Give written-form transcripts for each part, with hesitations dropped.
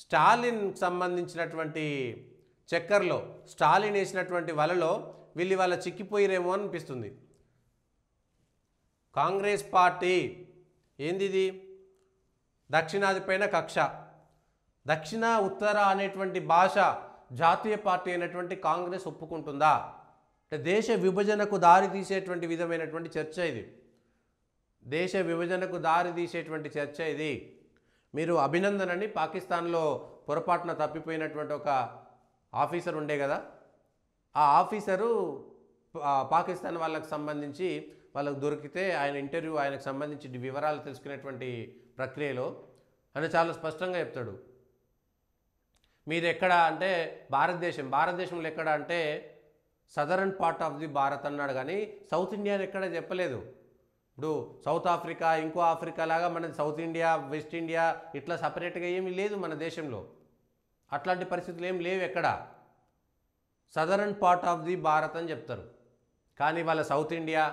స్టాలిన్ సంబంధించినటువంటి చక్కర్లో స్టాలిన్ వేసినటువంటి వలలో వీళ్ళు వాళ్ళ చిక్కిపోయిరేమో అనిపిస్తుంది. కాంగ్రెస్ పార్టీ ఏంది ఇది? దక్షిణాది పైన కక్ష, దక్షిణ ఉత్తర అనేటువంటి భాష జాతీయ పార్టీ అయినటువంటి కాంగ్రెస్ ఒప్పుకుంటుందా? అంటే దేశ విభజనకు దారి తీసేటువంటి విధమైనటువంటి చర్చ ఇది. దేశ విభజనకు దారి తీసేటువంటి చర్చ ఇది. మీరు అభినందనని పాకిస్తాన్లో పొరపాటున తప్పిపోయినటువంటి ఒక ఆఫీసర్ ఉండే కదా, ఆ ఆఫీసరు పాకిస్తాన్ వాళ్ళకి సంబంధించి వాళ్ళకు దొరికితే ఆయన ఇంటర్వ్యూ, ఆయనకు సంబంధించి వివరాలు తెలుసుకునేటువంటి ప్రక్రియలో ఆయన చాలా స్పష్టంగా చెప్తాడు. మీరు ఎక్కడ అంటే భారతదేశంలో ఎక్కడ అంటే southern part of the Bharat అన్నాడు, కానీ సౌత్ ఇండియాని ఎక్కడ చెప్పలేదు. ఇప్పుడు సౌత్ ఆఫ్రికా, ఇంకో ఆఫ్రికా లాగా మనది సౌత్ ఇండియా, వెస్ట్ ఇండియా ఇట్లా సపరేట్గా ఏమీ లేదు మన దేశంలో. అట్లాంటి పరిస్థితులు ఏం లేవు ఎక్కడ. Southern part of the Bharat అని చెప్తారు, కానీ వాళ్ళ సౌత్ ఇండియా.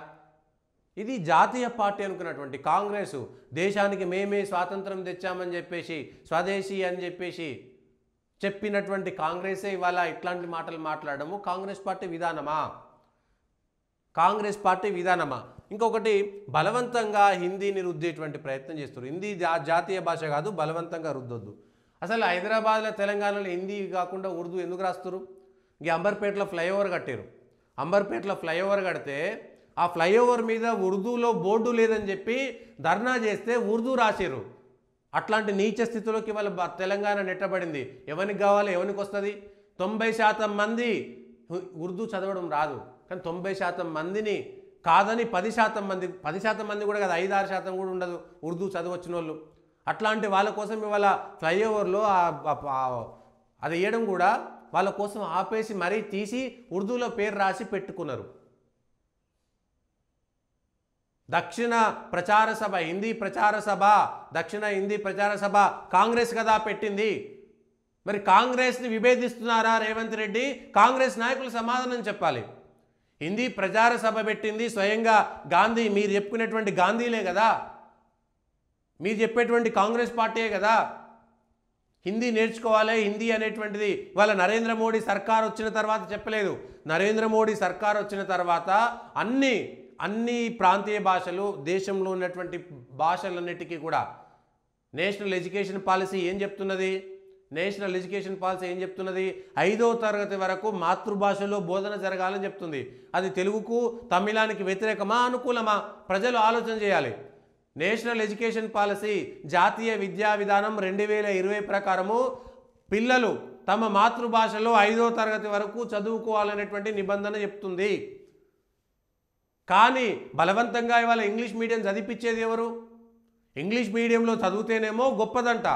ఇది జాతీయ పార్టీ అనుకున్నటువంటి కాంగ్రెసు దేశానికి మేమే స్వాతంత్రం తెచ్చామని చెప్పేసి, స్వదేశీ అని చెప్పేసి చెప్పినటువంటి కాంగ్రెసే ఇవాళ ఇట్లాంటి మాటలు మాట్లాడము కాంగ్రెస్ పార్టీ విధానమా? కాంగ్రెస్ పార్టీ విధానమా? ఇంకొకటి, బలవంతంగా హిందీని రుద్దేటువంటి ప్రయత్నం చేస్తారు. హిందీ జాతీయ భాష కాదు, బలవంతంగా రుద్దొద్దు. అసలు హైదరాబాద్లో, తెలంగాణలో హిందీ కాకుండా ఉర్దూ ఎందుకు రాస్తారు? ఇంక అంబర్పేటలో ఫ్లైఓవర్ కట్టారు. అంబర్పేటలో ఫ్లైఓవర్ కడితే ఆ ఫ్లైఓవర్ మీద ఉర్దూలో బోర్డు లేదని చెప్పి ధర్నా చేస్తే ఉర్దూ రాశారు. అట్లాంటి నీచ స్థితిలోకి వాళ్ళ తెలంగాణ నెట్టబడింది. ఎవరికి కావాలి, ఎవరికి వస్తుంది? 90% మంది ఉర్దూ చదవడం రాదు, కానీ 90% మందిని కాదని 10% మంది కూడా కాదు, 5-6% కూడా ఉండదు ఉర్దూ చదవచ్చిన వాళ్ళు. అట్లాంటి వాళ్ళ కోసం ఇవాళ ఫ్లైఓవర్లో అది వేయడం కూడా వాళ్ళ కోసం ఆపేసి మరీ తీసి ఉర్దూలో పేరు రాసి పెట్టుకున్నారు. దక్షిణ ప్రచార సభ, హిందీ ప్రచార సభ, దక్షిణ హిందీ ప్రచార సభ కాంగ్రెస్ కదా పెట్టింది. మరి కాంగ్రెస్ని విభేదిస్తున్నారా రేవంత్ రెడ్డి? కాంగ్రెస్ నాయకులు సమాధానం చెప్పాలి. హిందీ ప్రచార సభ పెట్టింది స్వయంగా గాంధీ, మీరు చెప్పుకునేటువంటి గాంధీలే కదా, మీరు చెప్పేటువంటి కాంగ్రెస్ పార్టీయే కదా. హిందీ నేర్చుకోవాలి, హిందీ అనేటువంటిది వాళ్ళ నరేంద్ర మోడీ సర్కార్ వచ్చిన తర్వాత చెప్పలేదు. నరేంద్ర మోడీ సర్కార్ వచ్చిన తర్వాత అన్ని ప్రాంతీయ భాషలు, దేశంలో ఉన్నటువంటి భాషలన్నిటికీ కూడా నేషనల్ ఎడ్యుకేషన్ పాలసీ ఏం చెప్తున్నది? 5వ తరగతి వరకు మాతృభాషలో బోధన జరగాలని చెప్తుంది. అది తెలుగుకు, తమిళానికి వ్యతిరేకమా, అనుకూలమా? ప్రజలు ఆలోచన చేయాలి. నేషనల్ ఎడ్యుకేషన్ పాలసీ, జాతీయ విద్యా విధానం 2020 ప్రకారము పిల్లలు తమ మాతృభాషలో 5వ తరగతి వరకు చదువుకోవాలనేటువంటి నిబంధన చెప్తుంది. కానీ బలవంతంగా ఇవాళ ఇంగ్లీష్ మీడియం చదివించేది ఎవరు? ఇంగ్లీష్ మీడియంలో చదివితేనేమో గొప్పదంట,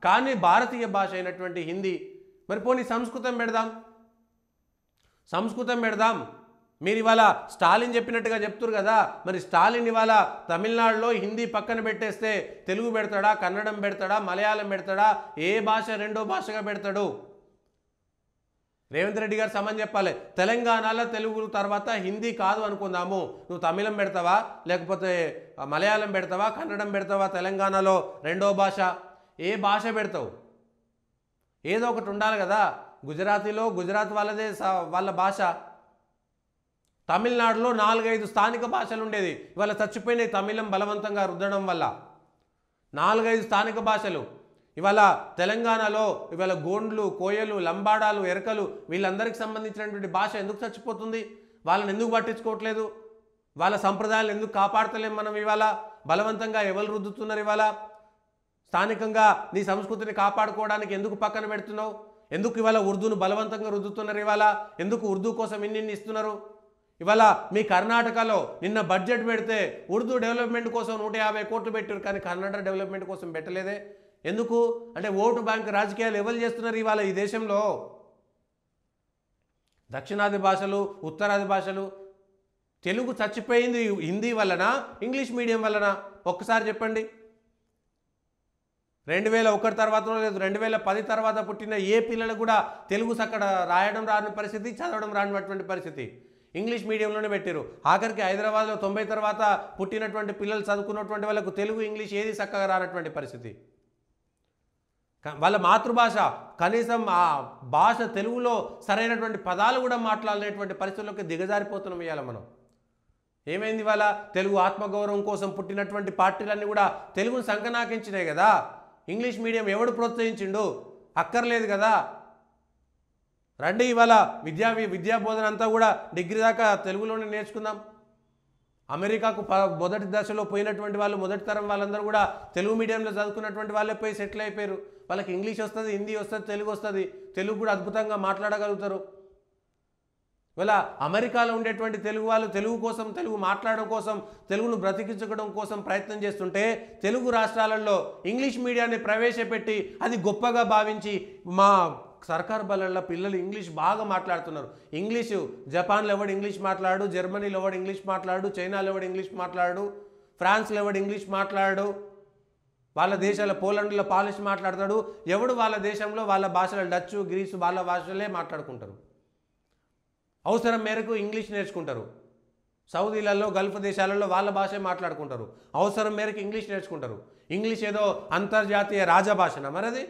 కానీ భారతీయ భాష అయినటువంటి హిందీ, మరి పోనీ సంస్కృతం పెడదాం. మీరు ఇవాళ స్టాలిన్ చెప్పినట్టుగా చెప్తున్నారు కదా, మరి స్టాలిన్ ఇవాళ తమిళనాడులో హిందీ పక్కన పెట్టేస్తే తెలుగు పెడతాడా, కన్నడం పెడతాడా, మలయాళం పెడతాడా, ఏ భాష రెండో భాషగా పెడతాడు? రేవంత్ రెడ్డి గారు సమాధానం చెప్పాలి. తెలంగాణలో తెలుగు తర్వాత హిందీ కాదు అనుకుందాము, నువ్వు తమిళం పెడతావా, లేకపోతే మలయాళం పెడతావా, కన్నడం పెడతావా? తెలంగాణలో రెండో భాష ఏ భాష పెడతావు? ఏదో ఒకటి ఉండాలి కదా. గుజరాతీలో గుజరాత్ వాళ్ళ భాష, తమిళనాడులో 4-5 స్థానిక భాషలు ఉండేది, ఇవాళ చచ్చిపోయినాయి తమిళం బలవంతంగా రుద్దడం వల్ల. 4-5 స్థానిక భాషలు ఇవాళ తెలంగాణలో ఇవాళ గోండ్లు, కోయలు, లంబాడాలు, ఎరకలు వీళ్ళందరికీ సంబంధించినటువంటి భాష ఎందుకు చచ్చిపోతుంది? వాళ్ళని ఎందుకు పట్టించుకోవట్లేదు? వాళ్ళ సంప్రదాయాలు ఎందుకు కాపాడతలేం మనం? ఇవాళ బలవంతంగా ఎవరు రుద్దుతున్నారు? ఇవాళ స్థానికంగా నీ సంస్కృతిని కాపాడుకోవడానికి ఎందుకు పక్కన పెడుతున్నావు? ఎందుకు ఇవాళ ఉర్దూను బలవంతంగా రుద్దుతున్నారు? ఇవాళ ఎందుకు ఉర్దూ కోసం ఇన్ని ఇస్తున్నారు? ఇవాళ మీ కర్ణాటకలో నిన్న బడ్జెట్ పెడితే ఉర్దూ డెవలప్మెంట్ కోసం 150 కోట్లు పెట్టారు, కానీ కన్నడ డెవలప్మెంట్ కోసం పెట్టలేదే. ఎందుకు అంటే ఓటు బ్యాంక్ రాజకీయాలు ఎవరు చేస్తున్నారు ఇవాళ ఈ దేశంలో? దక్షిణాది భాషలు, ఉత్తరాది భాషలు. తెలుగు చచ్చిపోయింది హిందీ వలన, ఇంగ్లీష్ మీడియం వలన? ఒక్కసారి చెప్పండి. 2001 తర్వాత లేదు, 2010 తర్వాత పుట్టిన ఏ పిల్లలు కూడా తెలుగు అక్కడ రాయడం రాని పరిస్థితి, చదవడం రానిటువంటి పరిస్థితి. ఇంగ్లీష్ మీడియంలోనే పెట్టారు. ఆఖరికి హైదరాబాద్లో 90 తర్వాత పుట్టినటువంటి పిల్లలు చదువుకున్నటువంటి వాళ్ళకు తెలుగు, ఇంగ్లీష్ ఏది చక్కగా రానటువంటి పరిస్థితి. వాళ్ళ మాతృభాష కనీసం ఆ భాష తెలుగులో సరైనటువంటి పదాలు కూడా మాట్లాడలేటువంటి పరిస్థితుల్లోకి దిగజారిపోతున్నాం ఇవాళ మనం. ఏమైంది ఇవాళ? తెలుగు ఆత్మగౌరవం కోసం పుట్టినటువంటి పార్టీలన్నీ కూడా తెలుగును సంకనాకించినాయి కదా. ఇంగ్లీష్ మీడియం ఎవడు ప్రోత్సహించిండు? అక్కర్లేదు కదా. రండి ఇవాళ విద్యా బోధన అంతా కూడా డిగ్రీ దాకా తెలుగులోనే నేర్చుకుందాం. అమెరికాకు మొదటి దశలో పోయినటువంటి వాళ్ళు, మొదటి తరం వాళ్ళందరూ కూడా తెలుగు మీడియంలో చదువుకున్నటువంటి వాళ్ళే పోయి సెటిల్ అయిపోయారు. వాళ్ళకి ఇంగ్లీష్ వస్తుంది, హిందీ వస్తుంది, తెలుగు వస్తుంది. తెలుగు కూడా అద్భుతంగా మాట్లాడగలుగుతారు. ఇవాళ అమెరికాలో ఉండేటువంటి తెలుగు వాళ్ళు తెలుగు కోసం, తెలుగు మాట్లాడడం కోసం, తెలుగును బ్రతికించడం కోసం ప్రయత్నం చేస్తుంటే తెలుగు రాష్ట్రాలలో ఇంగ్లీష్ మీడియాన్ని ప్రవేశపెట్టి అది గొప్పగా భావించి మా సర్కార్ బళ్ళల్లో పిల్లలు ఇంగ్లీష్ బాగా మాట్లాడుతున్నారు. ఇంగ్లీషు జపాన్లో ఎవడు ఇంగ్లీష్ మాట్లాడు, జర్మనీలో ఎవడు ఇంగ్లీష్ మాట్లాడు, చైనాలో ఎవడు ఇంగ్లీష్ మాట్లాడు, ఫ్రాన్స్లో ఎవడు ఇంగ్లీష్ మాట్లాడు, వాళ్ళ దేశాల్లో పోలాండ్లో పాలిష్ మాట్లాడతాడు. ఎవడు వాళ్ళ దేశంలో వాళ్ళ భాషలో డచ్, గ్రీసు వాళ్ళ భాషలే మాట్లాడుకుంటారు. అవసరం మేరకు ఇంగ్లీష్ నేర్చుకుంటారు. సౌదీలలో, గల్ఫ్ దేశాలలో వాళ్ళ భాషే మాట్లాడుకుంటారు. అవసరం మేరకు ఇంగ్లీష్ నేర్చుకుంటారు. ఇంగ్లీష్ ఏదో అంతర్జాతీయ రాజభాషన. మరి అది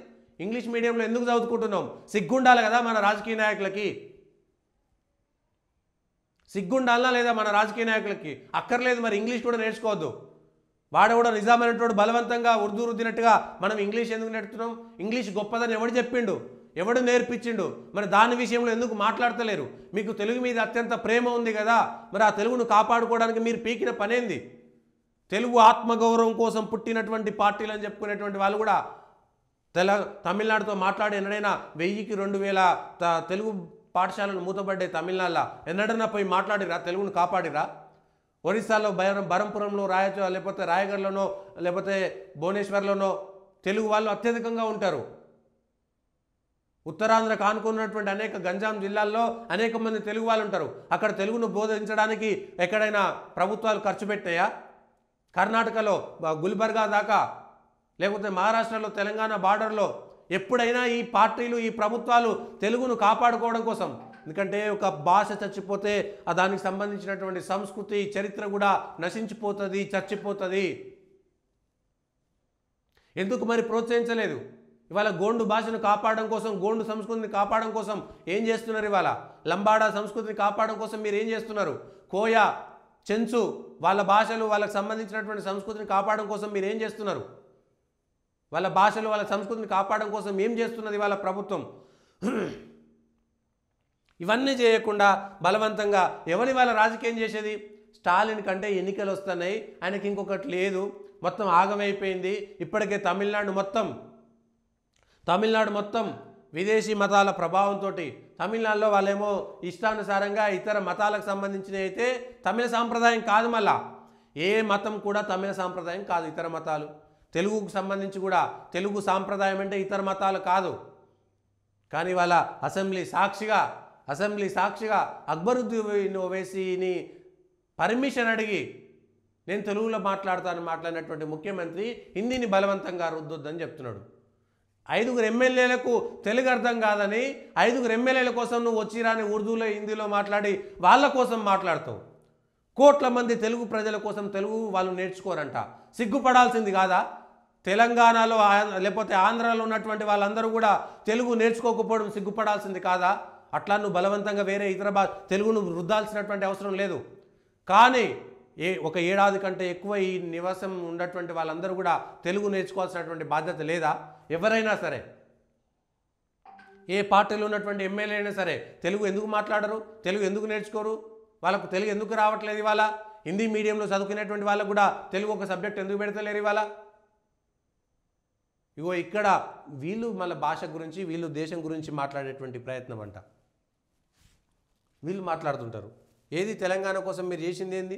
ఇంగ్లీష్ మీడియంలో ఎందుకు చదువుకుంటున్నాం? సిగ్గుండాలి కదా మన రాజకీయ నాయకులకి. సిగ్గుండాలనా లేదా మన రాజకీయ నాయకులకి? అక్కర్లేదు. మరి ఇంగ్లీష్ కూడా నేర్చుకోవద్దు. వాడు కూడా నిజామైనటువంటి బలవంతంగా ఉర్దూ రుద్దినట్టుగా మనం ఇంగ్లీష్ ఎందుకు నేర్చుతున్నాం? ఇంగ్లీష్ గొప్పదని ఎవడు చెప్పిండు? ఎవడు నేర్పించిండు? మరి దాని విషయంలో ఎందుకు మాట్లాడతలేరు? మీకు తెలుగు మీద అత్యంత ప్రేమ ఉంది కదా, మరి ఆ తెలుగును కాపాడుకోవడానికి మీరు పీకిన పనేంది? తెలుగు ఆత్మగౌరవం కోసం పుట్టినటువంటి పార్టీలు అని చెప్పుకునేటువంటి వాళ్ళు కూడా తమిళనాడుతో మాట్లాడి ఎన్నడైనా 1000కి 2000 తెలుగు పాఠశాలలు మూతపడ్డాయి తమిళనాడులో. ఎన్నడైనా పోయి మాట్లాడిరా? తెలుగును కాపాడిరా? ఒరిస్సాలో బరంపురంలో లేకపోతే రాయగఢ్లోనో లేకపోతే భువనేశ్వర్లోనో తెలుగు వాళ్ళు అత్యధికంగా ఉంటారు. ఉత్తరాంధ్రకు ఆనుకున్నటువంటి అనేక గంజాం జిల్లాల్లో అనేక మంది తెలుగు వాళ్ళు ఉంటారు. అక్కడ తెలుగును బోధించడానికి ఎక్కడైనా ప్రభుత్వాలు ఖర్చు పెట్టాయా? కర్ణాటకలో గుల్బర్గా దాకా, లేకపోతే మహారాష్ట్రలో తెలంగాణ బార్డర్లో ఎప్పుడైనా ఈ పార్టీలు, ఈ ప్రభుత్వాలు తెలుగును కాపాడుకోవడం కోసం, ఎందుకంటే ఒక భాష చచ్చిపోతే దానికి సంబంధించినటువంటి సంస్కృతి, చరిత్ర కూడా నశించిపోతుంది, చచ్చిపోతుంది. ఎందుకు మరి ప్రోత్సహించలేదు? ఇవాళ గోండు భాషను కాపాడడం కోసం, గోండు సంస్కృతిని కాపాడడం కోసం ఏం చేస్తున్నారు? ఇవాళ లంబాడా సంస్కృతిని కాపాడడం కోసం మీరు ఏం చేస్తున్నారు? కోయ, చెంచు వాళ్ళ భాషలు, వాళ్ళకి సంబంధించినటువంటి సంస్కృతిని కాపాడడం కోసం మీరు ఏం చేస్తున్నారు? వాళ్ళ భాషలు, వాళ్ళ సంస్కృతిని కాపాడడం కోసం ఏం చేస్తున్నది వాళ్ళ ప్రభుత్వం? ఇవన్నీ చేయకుండా బలవంతంగా ఎవరి వాళ్ళ రాజకీయం చేసేది? స్టాలిన్ కంటే ఎన్నికలు వస్తున్నాయి, ఆయనకి ఇంకొకటి లేదు, మొత్తం ఆగమైపోయింది. ఇప్పటికే తమిళనాడు మొత్తం విదేశీ మతాల ప్రభావంతో, తమిళనాడులో వాళ్ళేమో ఇష్టానుసారంగా ఇతర మతాలకు సంబంధించినవి అయితే తమిళ సాంప్రదాయం కాదు. మళ్ళా ఏ మతం కూడా తమిళ సాంప్రదాయం కాదు. ఇతర మతాలు తెలుగుకు సంబంధించి కూడా తెలుగు సాంప్రదాయం అంటే ఇతర మతాలు కాదు. కానీ వాళ్ళ అసెంబ్లీ సాక్షిగా అక్బరుద్దీన్ ఓవైసీని పర్మిషన్ అడిగి నేను తెలుగులో మాట్లాడినటువంటి ముఖ్యమంత్రి హిందీని బలవంతంగా రుద్దొద్దని చెప్తున్నాడు. 5 ఎమ్మెల్యేలకు తెలుగు అర్థం కాదని 5 ఎమ్మెల్యేల కోసం నువ్వు వచ్చిరాని ఉర్దూలో, హిందీలో మాట్లాడి వాళ్ళ కోసం మాట్లాడతావు. కోట్ల మంది తెలుగు ప్రజల కోసం తెలుగు వాళ్ళు నేర్చుకోరంట. సిగ్గుపడాల్సింది కాదా? తెలంగాణలో లేకపోతే ఆంధ్రాలో ఉన్నటువంటి వాళ్ళందరూ కూడా తెలుగు నేర్చుకోకపోవడం సిగ్గుపడాల్సింది కాదా? అట్లా నువ్వు బలవంతంగా వేరే ఇతర తెలుగును రుద్దాల్సినటువంటి అవసరం లేదు. కానీ ఒక ఏడాది కంటే ఎక్కువ ఈ నివాసం ఉన్నటువంటి వాళ్ళందరూ కూడా తెలుగు నేర్చుకోవాల్సినటువంటి బాధ్యత లేదా? ఎవరైనా సరే, ఏ పార్టీలో ఉన్నటువంటి ఎమ్మెల్యే అయినా సరే తెలుగు ఎందుకు మాట్లాడరు? తెలుగు ఎందుకు నేర్చుకోరు? వాళ్ళకు తెలుగు ఎందుకు రావట్లేదు? ఇవాళ హిందీ మీడియంలో చదువుకునేటువంటి వాళ్ళకు కూడా తెలుగు ఒక సబ్జెక్ట్ ఎందుకు పెడతలేరు ఇవాళ? ఇగో ఇక్కడ వీళ్ళు మళ్ళీ భాష గురించి, వీళ్ళు దేశం గురించి మాట్లాడేటువంటి ప్రయత్నం అంట వీళ్ళు మాట్లాడుతుంటారు. ఏది తెలంగాణ కోసం మీరు చేసింది ఏంది?